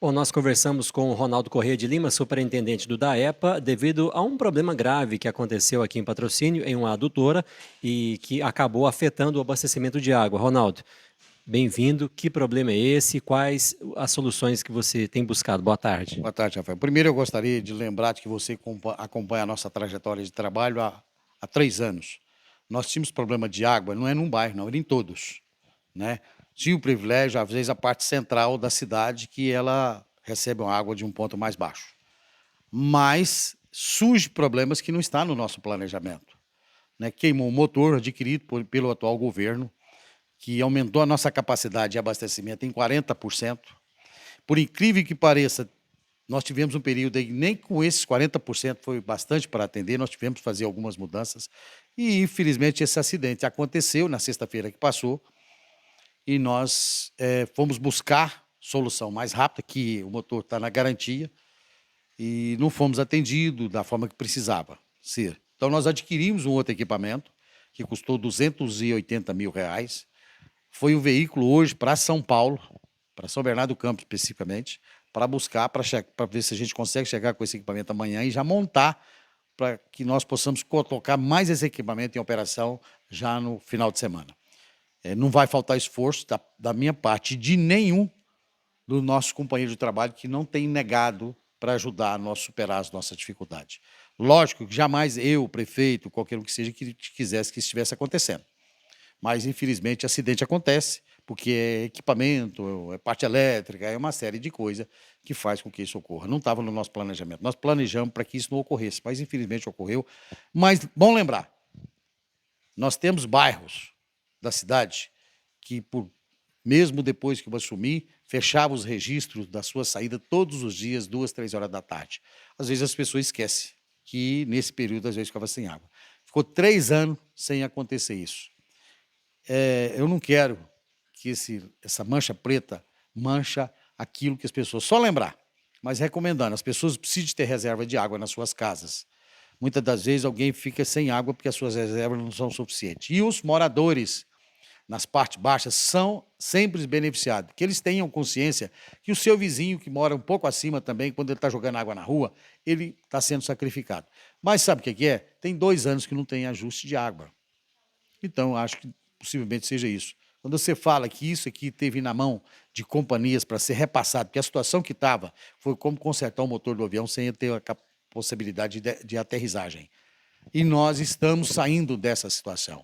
Bom, nós conversamos com o Ronaldo Corrêa de Lima, superintendente do DAEPA, devido a um problema grave que aconteceu aqui em Patrocínio, em uma adutora, e que acabou afetando o abastecimento de água. Ronaldo, bem-vindo. Que problema é esse? Quais as soluções que você tem buscado? Boa tarde. Boa tarde, Rafael. Primeiro, eu gostaria de lembrar que você acompanha a nossa trajetória de trabalho há 3 anos. Nós tínhamos problema de água, não é num bairro, não, era em todos, né? Tinha o privilégio, às vezes, a parte central da cidade, que ela recebe uma água de um ponto mais baixo. Mas surge problemas que não estão no nosso planejamento, né? Queimou o motor adquirido pelo atual governo, que aumentou a nossa capacidade de abastecimento em 40%. Por incrível que pareça, nós tivemos um período aí, nem com esses 40% foi bastante para atender, nós tivemos que fazer algumas mudanças. E, infelizmente, esse acidente aconteceu na sexta-feira que passou e nós fomos buscar solução mais rápida, que o motor está na garantia, e não fomos atendidos da forma que precisava ser. Então, nós adquirimos um outro equipamento, que custou R$ 280 mil. Foi um veículo hoje para São Paulo, para São Bernardo do Campo especificamente, para buscar, para ver se a gente consegue chegar com esse equipamento amanhã e já montar para que nós possamos colocar mais esse equipamento em operação já no final de semana. Não vai faltar esforço da minha parte, de nenhum dos nossos companheiros de trabalho que não tem negado para ajudar a nós superar as nossas dificuldades. Lógico que jamais eu, prefeito, qualquer um que seja, que quisesse que isso estivesse acontecendo. Mas, infelizmente, acidente acontece, porque é equipamento, é parte elétrica, é uma série de coisas que faz com que isso ocorra. Não estava no nosso planejamento. Nós planejamos para que isso não ocorresse, mas, infelizmente, ocorreu. Mas, bom lembrar, nós temos bairros da cidade que, mesmo depois que eu assumi, fechava os registros da sua saída todos os dias, 2, 3 horas da tarde. Às vezes as pessoas esquecem que, nesse período, às vezes ficava sem água. Ficou 3 anos sem acontecer isso. Eu não quero que essa mancha preta mancha aquilo que as pessoas... Só lembrar, mas recomendando, as pessoas precisam ter reserva de água nas suas casas. Muitas das vezes alguém fica sem água porque as suas reservas não são suficientes. E os moradores nas partes baixas são sempre beneficiados, que eles tenham consciência que o seu vizinho, que mora um pouco acima também, quando ele está jogando água na rua, ele está sendo sacrificado. Mas sabe o que é? Tem 2 anos que não tem ajuste de água. Então, acho que possivelmente seja isso. Quando você fala que isso aqui teve na mão de companhias para ser repassado, porque a situação que estava foi como consertar o motor do avião sem ter a possibilidade de aterrissagem. E nós estamos saindo dessa situação.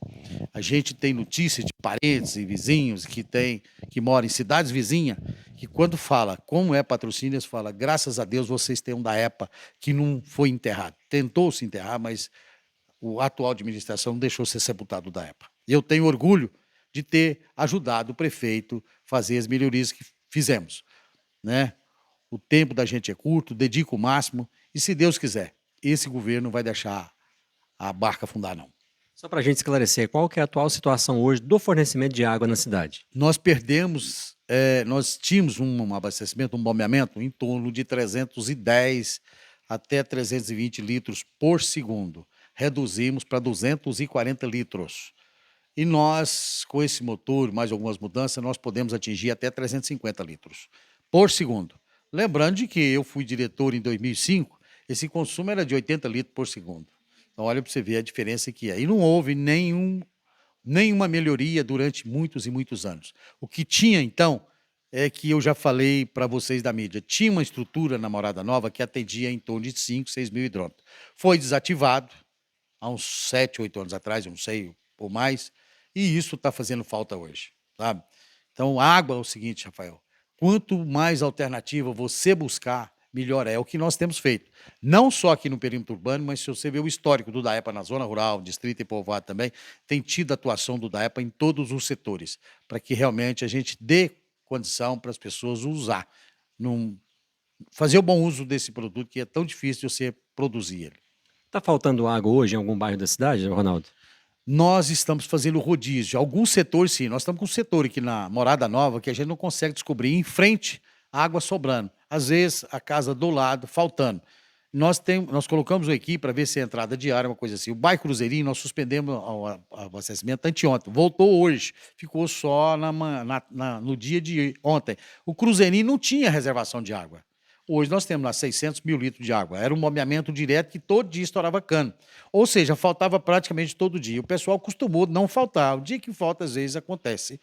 A gente tem notícia de parentes e vizinhos que moram em cidades vizinhas, que quando fala como é Patrocínio, eles falam, graças a Deus vocês têm um DAEPA que não foi enterrado. Tentou se enterrar, mas a atual administração não deixou ser sepultado o DAEPA. Eu tenho orgulho de ter ajudado o prefeito a fazer as melhorias que fizemos, né? O tempo da gente é curto, dedico o máximo, e se Deus quiser, esse governo não vai deixar a barca afundar, não. Só para a gente esclarecer, qual que é a atual situação hoje do fornecimento de água na cidade? Nós tínhamos um abastecimento, um bombeamento em torno de 310 até 320 litros por segundo. Reduzimos para 240 litros. E nós, com esse motor, mais algumas mudanças, nós podemos atingir até 350 litros por segundo. Lembrando de que eu fui diretor em 2005, esse consumo era de 80 litros por segundo. Então, olha para você ver a diferença que é. E não houve nenhuma melhoria durante muitos e muitos anos. O que tinha, então, é que eu já falei para vocês da mídia, tinha uma estrutura na Morada Nova que atendia em torno de 5, 6 mil hidrômetros. Foi desativado há uns 7, 8 anos atrás, eu não sei, ou mais, e isso está fazendo falta hoje, sabe? Então, água é o seguinte, Rafael, quanto mais alternativa você buscar, melhor é. É o que nós temos feito. Não só aqui no perímetro urbano, mas se você vê o histórico do DAEPA na zona rural, distrito e povoado também, tem tido atuação do DAEPA em todos os setores, para que realmente a gente dê condição para as pessoas usar, fazer o bom uso desse produto que é tão difícil de você produzir ele. Está faltando água hoje em algum bairro da cidade, Ronaldo? Nós estamos fazendo rodízio. Alguns setores, sim. Nós estamos com um setor aqui na Morada Nova que a gente não consegue descobrir. Em frente, água sobrando. Às vezes, a casa do lado faltando. Nós colocamos uma equipe para ver se é entrada diária, uma coisa assim. O bairro Cruzeirinho, nós suspendemos o abastecimento anteontem. Voltou hoje, ficou só no dia de ontem. O Cruzeirinho não tinha reservação de água. Hoje nós temos lá 600 mil litros de água. Era um moviamento direto que todo dia estourava cano. Ou seja, faltava praticamente todo dia. O pessoal acostumou não faltar. O dia que falta, às vezes, acontece.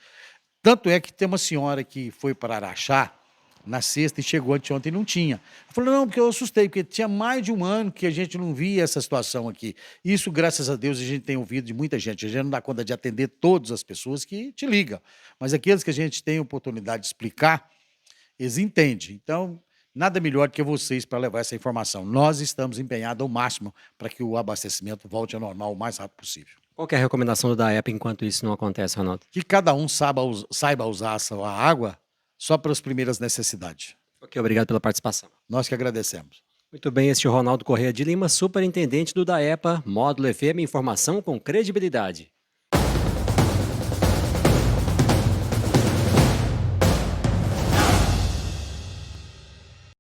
Tanto é que tem uma senhora que foi para Araxá na sexta e chegou anteontem e não tinha. Falou, não, porque eu assustei, porque tinha mais de um ano que a gente não via essa situação aqui. Isso, graças a Deus, a gente tem ouvido de muita gente. A gente não dá conta de atender todas as pessoas que te ligam. Mas aqueles que a gente tem oportunidade de explicar, eles entendem. Então, nada melhor do que vocês para levar essa informação. Nós estamos empenhados ao máximo para que o abastecimento volte ao normal o mais rápido possível. Qual que é a recomendação do DAEPA enquanto isso não acontece, Ronaldo? Que cada um saiba usar a água só para as primeiras necessidades. Ok, obrigado pela participação. Nós que agradecemos. Muito bem, este é o Ronaldo Corrêa de Lima, superintendente do DAEPA, Módulo FM, informação com credibilidade.